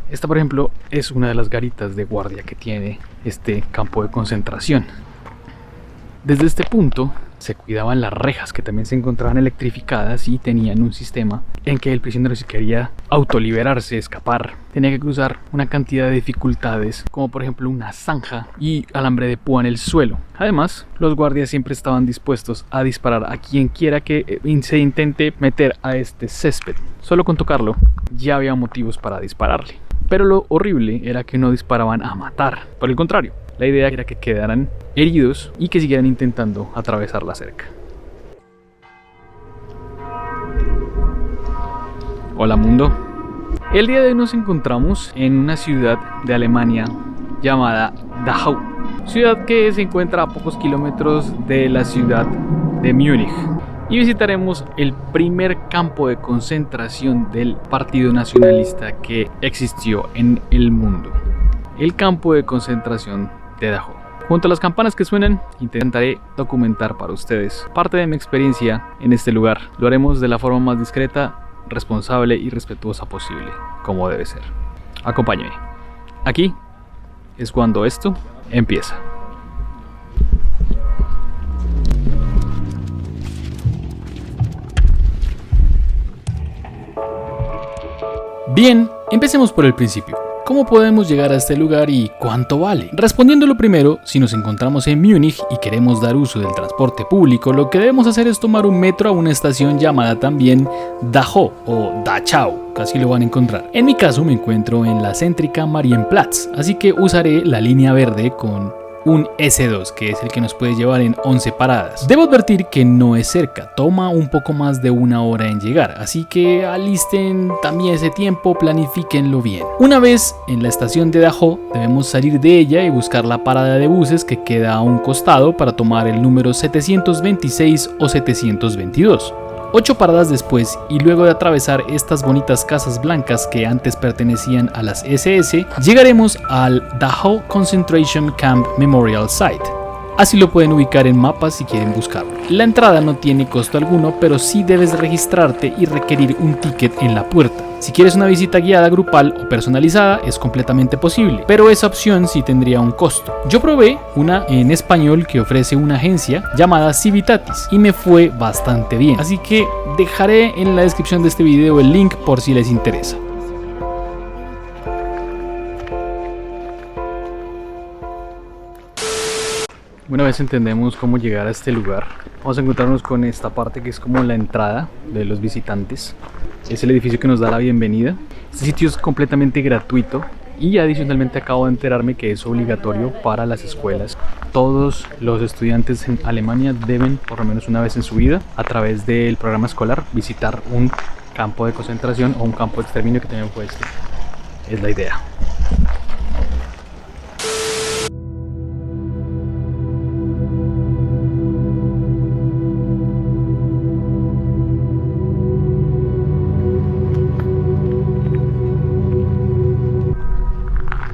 Esta, por ejemplo, es una de las garitas de guardia que tiene este campo de concentración. Desde este punto se cuidaban las rejas, que también se encontraban electrificadas y tenían un sistema en que el prisionero, si quería autoliberarse, escapar, tenía que cruzar una cantidad de dificultades, como por ejemplo una zanja y alambre de púa en el suelo. Además, los guardias siempre estaban dispuestos a disparar a quien quiera que se intente meter a este césped. Solo con tocarlo ya había motivos para dispararle. Pero lo horrible era que no disparaban a matar. Por el contrario, la idea era que quedaran heridos y que siguieran intentando atravesar la cerca. Hola mundo. El día de hoy nos encontramos en una ciudad de Alemania llamada Dachau. Ciudad que se encuentra a pocos kilómetros de la ciudad de Múnich. Y visitaremos el primer campo de concentración del Partido Nacionalista que existió en el mundo. El campo de concentración de Dachau. Junto a las campanas que suenan, intentaré documentar para ustedes parte de mi experiencia en este lugar. Lo haremos de la forma más discreta, responsable y respetuosa posible, como debe ser. Acompáñeme. Aquí es cuando esto empieza. Bien, empecemos por el principio. ¿Cómo podemos llegar a este lugar y cuánto vale? Respondiéndolo primero, si nos encontramos en Múnich y queremos dar uso del transporte público, lo que debemos hacer es tomar un metro a una estación llamada también Dachau o Dachau, casi lo van a encontrar. En mi caso me encuentro en la céntrica Marienplatz, así que usaré la línea verde con un S2, que es el que nos puede llevar en 11 paradas. Debo advertir que no es cerca, toma un poco más de una hora en llegar, así que alisten también ese tiempo, planifíquenlo bien. Una vez en la estación de Dachau, debemos salir de ella y buscar la parada de buses que queda a un costado para tomar el número 726 o 722. 8 paradas después, y luego de atravesar estas bonitas casas blancas que antes pertenecían a las SS, llegaremos al Dachau Concentration Camp Memorial Site. Así lo pueden ubicar en mapas si quieren buscarlo. La entrada no tiene costo alguno, pero sí debes registrarte y requerir un ticket en la puerta. Si quieres una visita guiada grupal o personalizada es completamente posible, pero esa opción sí tendría un costo. Yo probé una en español que ofrece una agencia llamada Civitatis y me fue bastante bien, así que dejaré en la descripción de este video el link por si les interesa. Una vez entendemos cómo llegar a este lugar, vamos a encontrarnos con esta parte que es como la entrada de los visitantes. Es el edificio que nos da la bienvenida. Este sitio es completamente gratuito y adicionalmente acabo de enterarme que es obligatorio para las escuelas. Todos los estudiantes en Alemania deben, por lo menos una vez en su vida, a través del programa escolar, visitar un campo de concentración o un campo de exterminio, que también fue este. Es la idea.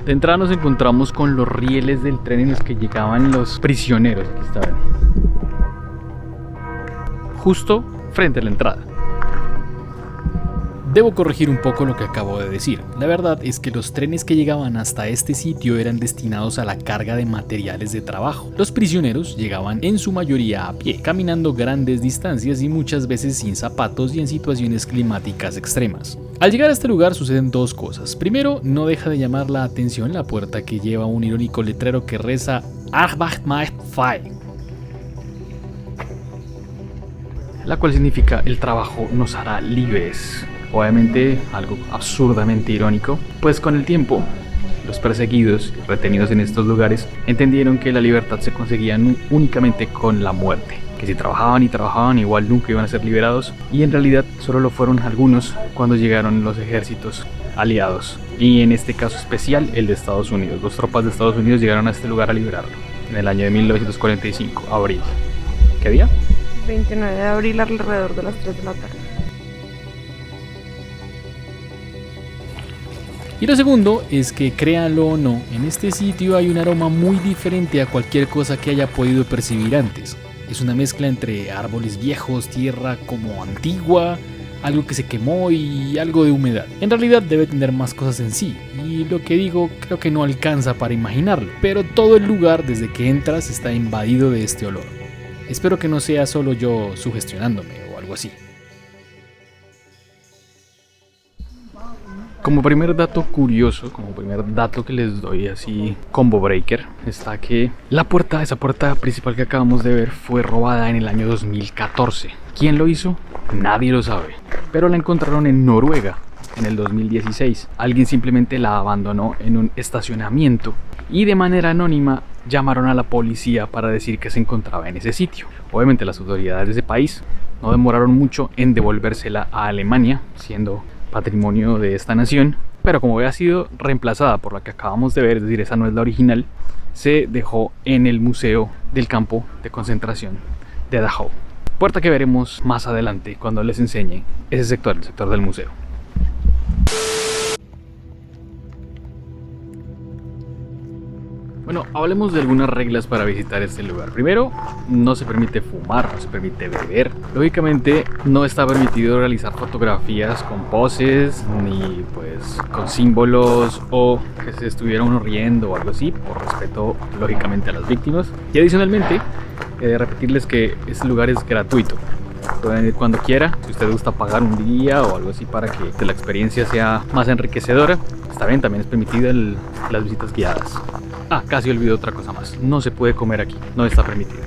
De entrada nos encontramos con los rieles del tren en los que llegaban los prisioneros. Aquí está, ven. Justo frente a la entrada. Debo corregir un poco lo que acabo de decir. La verdad es que los trenes que llegaban hasta este sitio eran destinados a la carga de materiales de trabajo. Los prisioneros llegaban en su mayoría a pie, caminando grandes distancias y muchas veces sin zapatos y en situaciones climáticas extremas. Al llegar a este lugar suceden dos cosas. Primero, no deja de llamar la atención la puerta, que lleva un irónico letrero que reza Arbeit macht frei, la cual significa el trabajo nos hará libres. Obviamente algo absurdamente irónico, pues con el tiempo los perseguidos y retenidos en estos lugares entendieron que la libertad se conseguía únicamente con la muerte, que si trabajaban y trabajaban igual nunca iban a ser liberados, y en realidad solo lo fueron algunos cuando llegaron los ejércitos aliados, y en este caso especial el de Estados Unidos. Las tropas de Estados Unidos llegaron a este lugar a liberarlo en el año de 1945, abril. ¿Qué día? 29 de abril alrededor de las 3 de la tarde. Y lo segundo es que, créanlo o no, en este sitio hay un aroma muy diferente a cualquier cosa que haya podido percibir antes. Es una mezcla entre árboles viejos, tierra como antigua, algo que se quemó y algo de humedad. En realidad debe tener más cosas en sí, y lo que digo creo que no alcanza para imaginarlo, pero todo el lugar desde que entras está invadido de este olor. Espero que no sea solo yo sugestionándome o algo así. Como primer dato curioso, como primer dato que les doy así, combo breaker, está que esa puerta principal que acabamos de ver fue robada en el año 2014. ¿Quién lo hizo? Nadie lo sabe, pero la encontraron en Noruega en el 2016. Alguien simplemente la abandonó en un estacionamiento y de manera anónima llamaron a la policía para decir que se encontraba en ese sitio. Obviamente las autoridades de ese país no demoraron mucho en devolvérsela a Alemania, siendo patrimonio de esta nación, pero como había sido reemplazada por la que acabamos de ver, es decir, esa no es la original, se dejó en el museo del campo de concentración de Dachau. Puerta que veremos más adelante cuando les enseñe ese sector, el sector del museo. Bueno, hablemos de algunas reglas para visitar este lugar. Primero, no se permite fumar, no se permite beber. Lógicamente, no está permitido realizar fotografías con poses, ni pues con símbolos o que se estuviera uno riendo o algo así, por respeto lógicamente a las víctimas. Y adicionalmente, repetirles que este lugar es gratuito. Pueden ir cuando quiera. Si usted gusta pagar un día o algo así para que la experiencia sea más enriquecedora, está bien, también es permitida las visitas guiadas. Casi olvidé otra cosa más. No se puede comer aquí, no está permitido.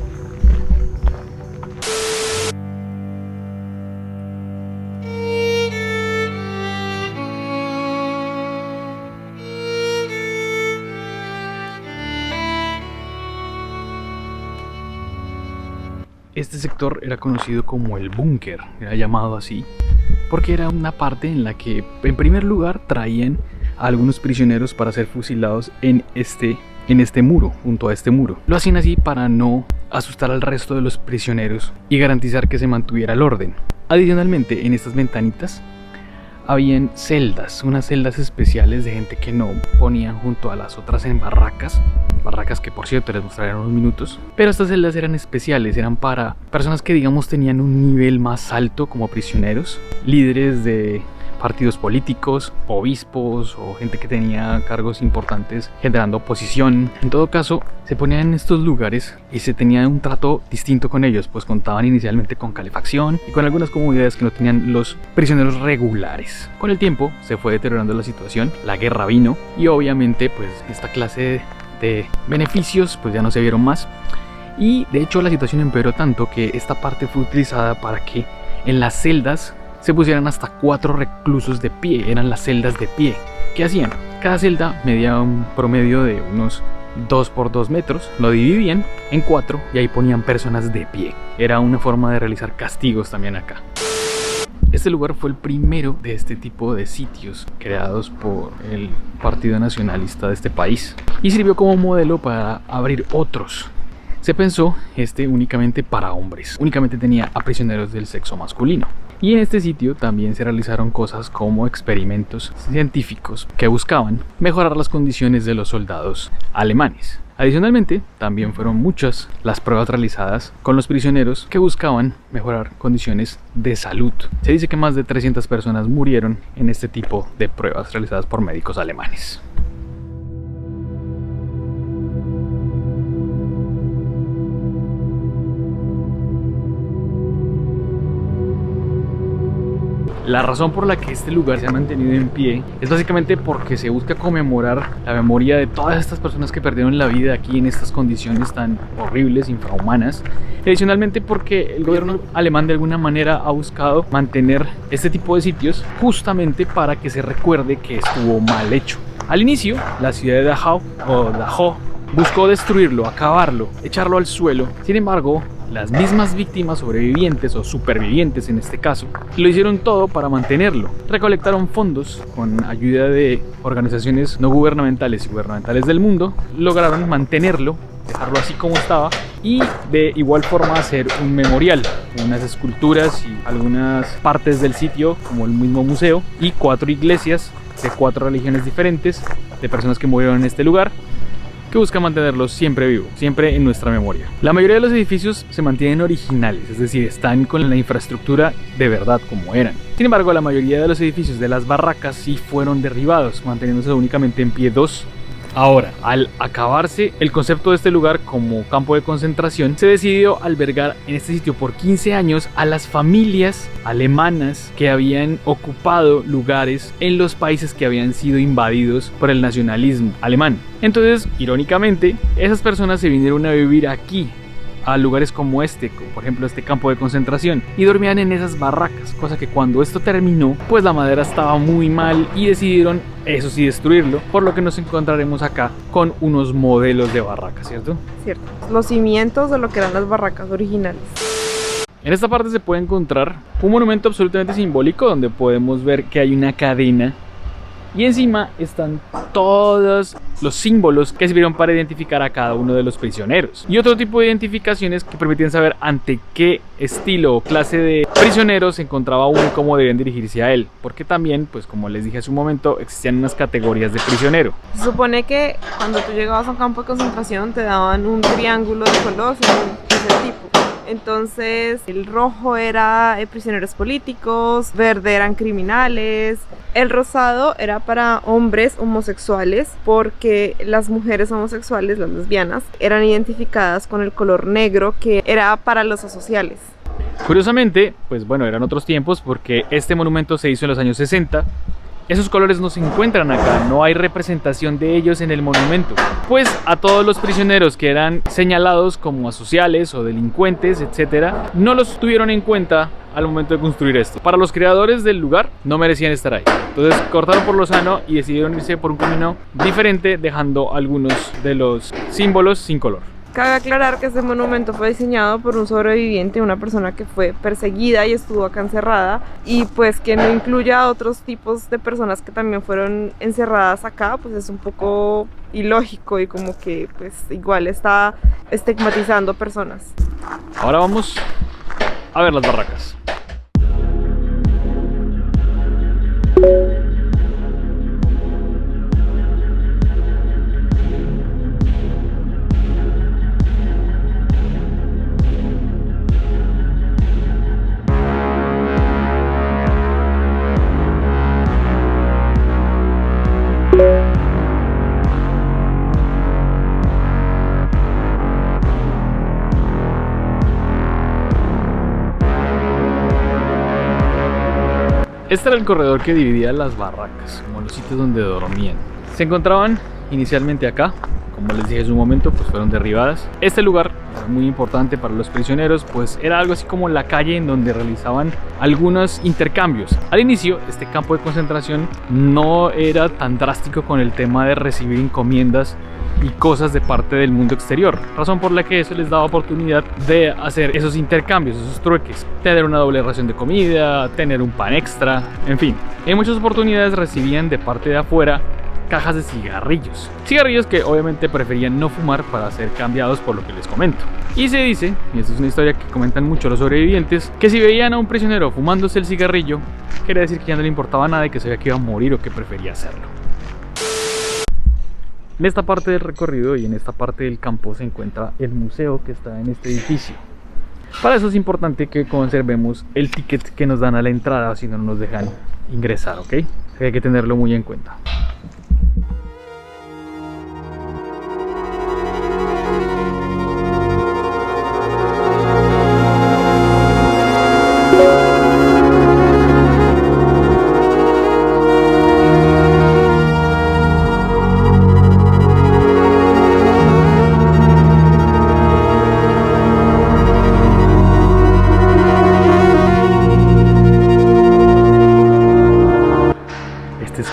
Este sector era conocido como el búnker, era llamado así, porque era una parte en la que, en primer lugar, traían a algunos prisioneros para ser fusilados en este muro, junto a este muro. Lo hacían así para no asustar al resto de los prisioneros y garantizar que se mantuviera el orden. Adicionalmente, en estas ventanitas habían celdas, unas celdas especiales de gente que no ponían junto a las otras en barracas que por cierto les mostraré en unos minutos, pero estas celdas eran especiales, eran para personas que digamos tenían un nivel más alto como prisioneros, líderes de partidos políticos, obispos o gente que tenía cargos importantes generando oposición. En todo caso, se ponían en estos lugares y se tenía un trato distinto con ellos, pues contaban inicialmente con calefacción y con algunas comodidades que no tenían los prisioneros regulares. Con el tiempo se fue deteriorando la situación, la guerra vino y obviamente pues esta clase de beneficios pues ya no se vieron más, y de hecho la situación empeoró tanto que esta parte fue utilizada para que en las celdas se pusieran hasta 4 reclusos de pie. Eran las celdas de pie. ¿Qué hacían? Cada celda medía un promedio de unos 2 por 2 metros, lo dividían en 4 y ahí ponían personas de pie. Era una forma de realizar castigos también acá. Este lugar fue el primero de este tipo de sitios creados por el Partido Nacionalista de este país y sirvió como modelo para abrir otros. Se pensó únicamente para hombres, únicamente tenía a prisioneros del sexo masculino. Y en este sitio también se realizaron cosas como experimentos científicos que buscaban mejorar las condiciones de los soldados alemanes. Adicionalmente, también fueron muchas las pruebas realizadas con los prisioneros que buscaban mejorar condiciones de salud. Se dice que más de 300 personas murieron en este tipo de pruebas realizadas por médicos alemanes. La razón por la que este lugar se ha mantenido en pie es básicamente porque se busca conmemorar la memoria de todas estas personas que perdieron la vida aquí en estas condiciones tan horribles, infrahumanas. Adicionalmente porque el gobierno alemán de alguna manera ha buscado mantener este tipo de sitios justamente para que se recuerde que estuvo mal hecho. Al inicio, la ciudad de Dachau buscó destruirlo, acabarlo, echarlo al suelo. Sin embargo, las mismas víctimas sobrevivientes o supervivientes en este caso lo hicieron todo para mantenerlo. Recolectaron fondos con ayuda de organizaciones no gubernamentales y gubernamentales del mundo, lograron mantenerlo, dejarlo así como estaba y de igual forma hacer un memorial, unas esculturas y algunas partes del sitio como el mismo museo y 4 iglesias de 4 religiones diferentes de personas que murieron en este lugar, que busca mantenerlo siempre vivo, siempre en nuestra memoria. La mayoría de los edificios se mantienen originales, es decir, están con la infraestructura de verdad como eran. Sin embargo, la mayoría de los edificios de las barracas sí fueron derribados, manteniéndose únicamente en pie dos. Ahora, al acabarse el concepto de este lugar como campo de concentración, se decidió albergar en este sitio por 15 años a las familias alemanas que habían ocupado lugares en los países que habían sido invadidos por el nacionalismo alemán. Entonces, irónicamente, esas personas se vinieron a vivir aquí, a lugares como este, como por ejemplo este campo de concentración, y dormían en esas barracas, cosa que cuando esto terminó, pues la madera estaba muy mal y decidieron, eso sí, destruirlo, por lo que nos encontraremos acá con unos modelos de barracas, ¿cierto? Cierto, los cimientos de lo que eran las barracas originales. En esta parte se puede encontrar un monumento absolutamente simbólico donde podemos ver que hay una cadena y encima están todos los símbolos que sirvieron para identificar a cada uno de los prisioneros y otro tipo de identificaciones que permitían saber ante qué estilo o clase de prisionero se encontraba uno y cómo debían dirigirse a él, porque también, pues como les dije hace un momento, existían unas categorías de prisionero. Se supone que cuando tú llegabas a un campo de concentración te daban un triángulo de color según ese tipo. Entonces el rojo era prisioneros políticos, verde eran criminales, el rosado era para hombres homosexuales porque las mujeres homosexuales, las lesbianas, eran identificadas con el color negro que era para los asociales. Curiosamente, pues bueno, eran otros tiempos porque este monumento se hizo en los años 60. Esos colores no se encuentran acá, no hay representación de ellos en el monumento, pues a todos los prisioneros que eran señalados como asociales o delincuentes, etcétera, no los tuvieron en cuenta al momento de construir esto. Para los creadores del lugar no merecían estar ahí, entonces cortaron por lo sano y decidieron irse por un camino diferente, dejando algunos de los símbolos sin color. Cabe aclarar que este monumento fue diseñado por un sobreviviente, una persona que fue perseguida y estuvo acá encerrada, y pues que no incluya a otros tipos de personas que también fueron encerradas acá, pues es un poco ilógico y como que pues igual está estigmatizando personas. Ahora vamos a ver las barracas. Este era el corredor que dividía las barracas, como los sitios donde dormían. Se encontraban inicialmente acá, como les dije hace un momento, pues fueron derribadas. Este lugar era muy importante para los prisioneros, pues era algo así como la calle en donde realizaban algunos intercambios. Al inicio, este campo de concentración no era tan drástico con el tema de recibir encomiendas y cosas de parte del mundo exterior, razón por la que eso les daba oportunidad de hacer esos intercambios, esos trueques, tener una doble ración de comida, tener un pan extra, en fin. En muchas oportunidades recibían de parte de afuera cajas de cigarrillos que obviamente preferían no fumar para ser cambiados por lo que les comento. Y se dice, y esta es una historia que comentan mucho los sobrevivientes, que si veían a un prisionero fumándose el cigarrillo, quería decir que ya no le importaba nada y que sabía que iba a morir o que prefería hacerlo. En esta parte del recorrido y en esta parte del campo se encuentra el museo que está en este edificio. Para eso es importante que conservemos el ticket que nos dan a la entrada, si no nos dejan ingresar, ¿ok? Hay que tenerlo muy en cuenta.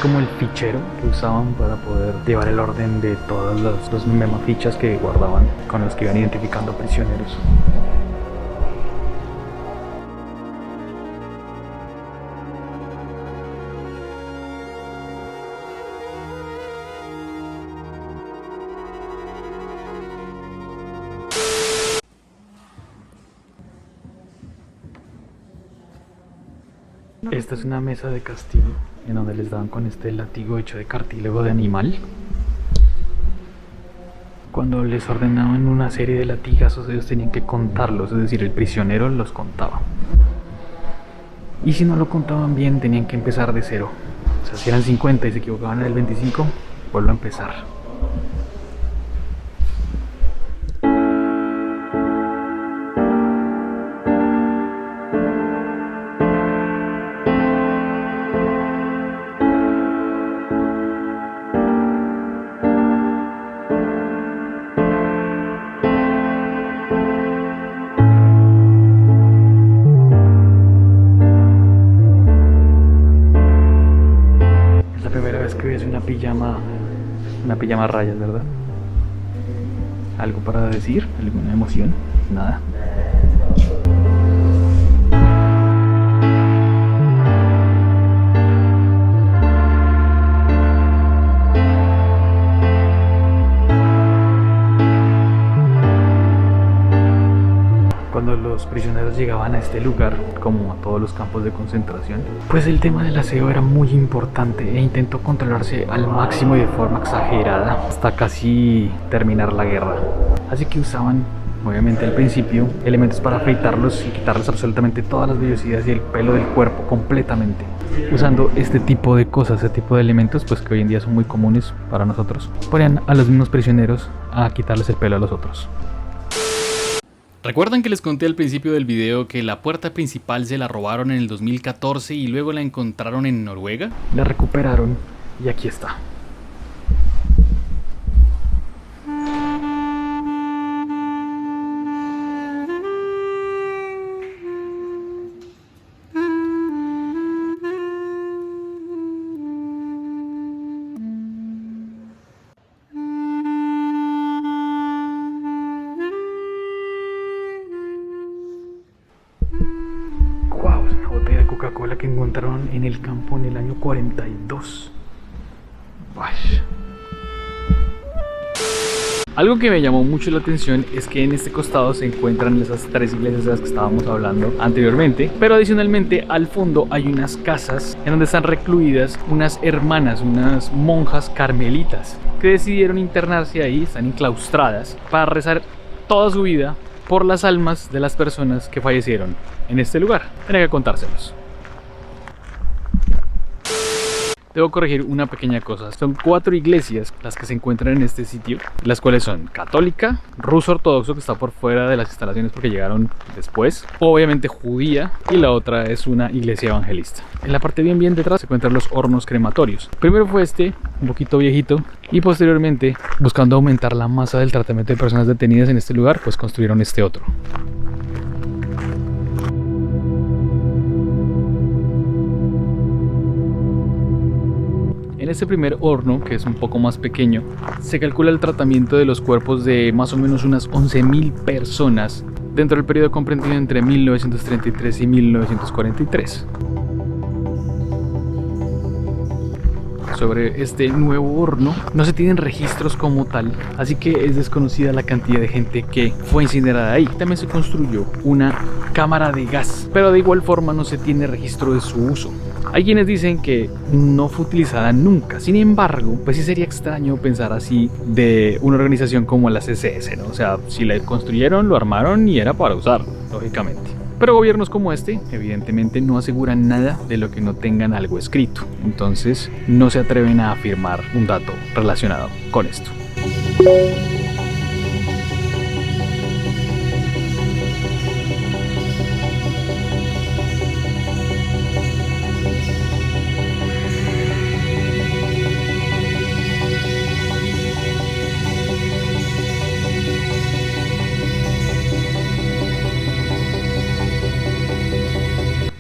Como el fichero que usaban para poder llevar el orden de todas las memafichas que guardaban con los que iban identificando prisioneros. Esta es una mesa de castigo en donde les daban con este látigo hecho de cartílago de animal. Cuando les ordenaban una serie de latigazos, ellos tenían que contarlos, es decir, el prisionero los contaba. Y si no lo contaban bien, tenían que empezar de cero. O sea, si eran 50 y se equivocaban en el 25, vuelvo a empezar. Una pijama a rayas, ¿verdad? ¿Algo para decir? ¿Alguna emoción? Nada. Cuando los prisioneros llegaban a este lugar, como a todos los campos de concentración, pues el tema del aseo era muy importante e intentó controlarse al máximo y de forma exagerada hasta casi terminar la guerra. Así que usaban, obviamente al principio, elementos para afeitarlos y quitarles absolutamente todas las vellosidades y el pelo del cuerpo completamente, usando este tipo de cosas, este tipo de elementos, pues que hoy en día son muy comunes para nosotros. Ponían a los mismos prisioneros a quitarles el pelo a los otros. ¿Recuerdan que les conté al principio del video que la puerta principal se la robaron en el 2014 y luego la encontraron en Noruega? La recuperaron y aquí está. Coca-Cola que encontraron en el campo en el año 42. Vaya. Algo que me llamó mucho la atención es que en este costado se encuentran esas tres iglesias de las que estábamos hablando anteriormente, pero adicionalmente al fondo hay unas casas en donde están recluidas unas hermanas, unas monjas carmelitas que decidieron internarse ahí, están enclaustradas para rezar toda su vida por las almas de las personas que fallecieron en este lugar. Tenía que contárselos. Debo corregir una pequeña cosa. Son 4 iglesias las que se encuentran en este sitio, las cuales son católica, ruso ortodoxo, que está por fuera de las instalaciones porque llegaron después, obviamente judía, y la otra es una iglesia evangelista. En la parte bien detrás se encuentran los hornos crematorios. Primero fue este, un poquito viejito, y posteriormente, buscando aumentar la masa del tratamiento de personas detenidas en este lugar, pues construyeron este otro. En este primer horno, que es un poco más pequeño, se calcula el tratamiento de los cuerpos de más o menos unas 11.000 personas dentro del periodo comprendido entre 1933 y 1943. Sobre este nuevo horno no se tienen registros como tal, así que es desconocida la cantidad de gente que fue incinerada ahí. También se construyó una cámara de gas, pero de igual forma no se tiene registro de su uso. Hay quienes dicen que no fue utilizada nunca. Sin embargo, pues sí sería extraño pensar así de una organización como la CSS, ¿no? O sea, si la construyeron, lo armaron y era para usarlo, lógicamente. Pero gobiernos como este, evidentemente, no aseguran nada de lo que no tengan algo escrito. Entonces, no se atreven a afirmar un dato relacionado con esto.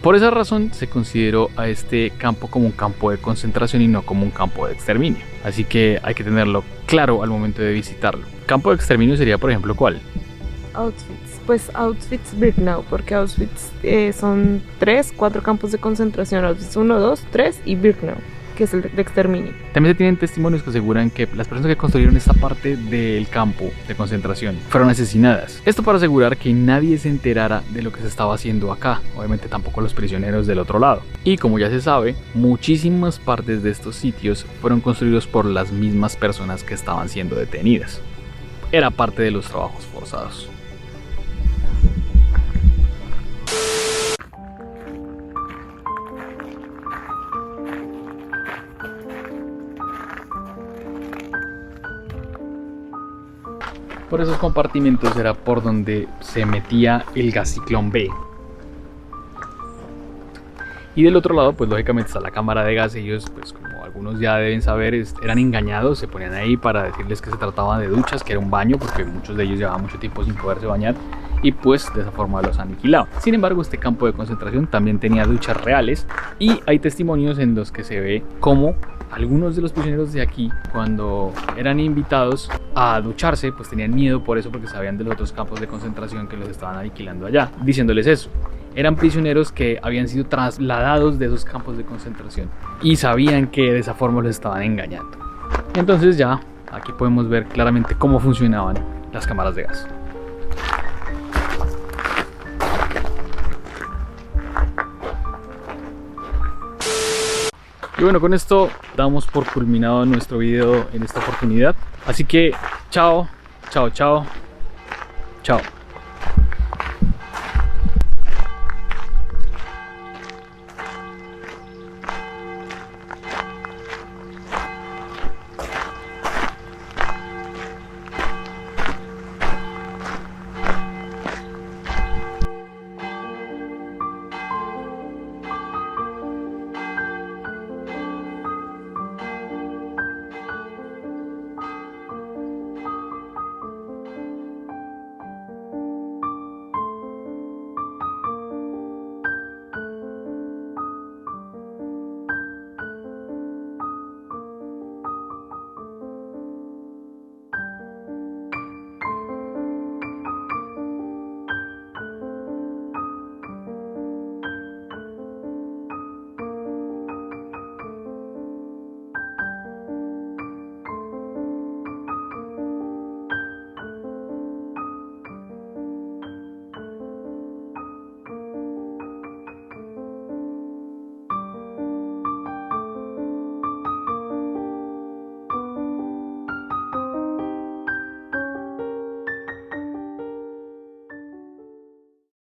Por esa razón se consideró a este campo como un campo de concentración y no como un campo de exterminio. Así que hay que tenerlo claro al momento de visitarlo. Campo de exterminio sería, por ejemplo, ¿cuál? Auschwitz. Pues Auschwitz-Birkenau, porque Auschwitz son 4 campos de concentración. Auschwitz 1, 2, 3 y Birkenau, que es el de exterminio. También se tienen testimonios que aseguran que las personas que construyeron esta parte del campo de concentración fueron asesinadas. Esto para asegurar que nadie se enterara de lo que se estaba haciendo acá, obviamente tampoco los prisioneros del otro lado. Y como ya se sabe, muchísimas partes de estos sitios fueron construidos por las mismas personas que estaban siendo detenidas. era parte de los trabajos forzados. Por esos compartimentos era por donde se metía el gas ciclón B. Y del otro lado, pues lógicamente está la cámara de gas. Ellos, pues como algunos ya deben saber, eran engañados, se ponían ahí para decirles que se trataba de duchas, que era un baño, porque muchos de ellos llevaban mucho tiempo sin poderse bañar, y pues de esa forma los aniquilaban. Sin embargo, este campo de concentración también tenía duchas reales, y hay testimonios en los que se ve cómo algunos de los prisioneros de aquí, cuando eran invitados a ducharse, pues tenían miedo por eso, porque sabían de los otros campos de concentración que los estaban aniquilando allá, diciéndoles eso. Eran prisioneros que habían sido trasladados de esos campos de concentración y sabían que de esa forma los estaban engañando. Entonces ya aquí podemos ver claramente cómo funcionaban las cámaras de gas. Y bueno, con esto damos por culminado nuestro video en esta oportunidad. Así que chao, chao, chao, chao.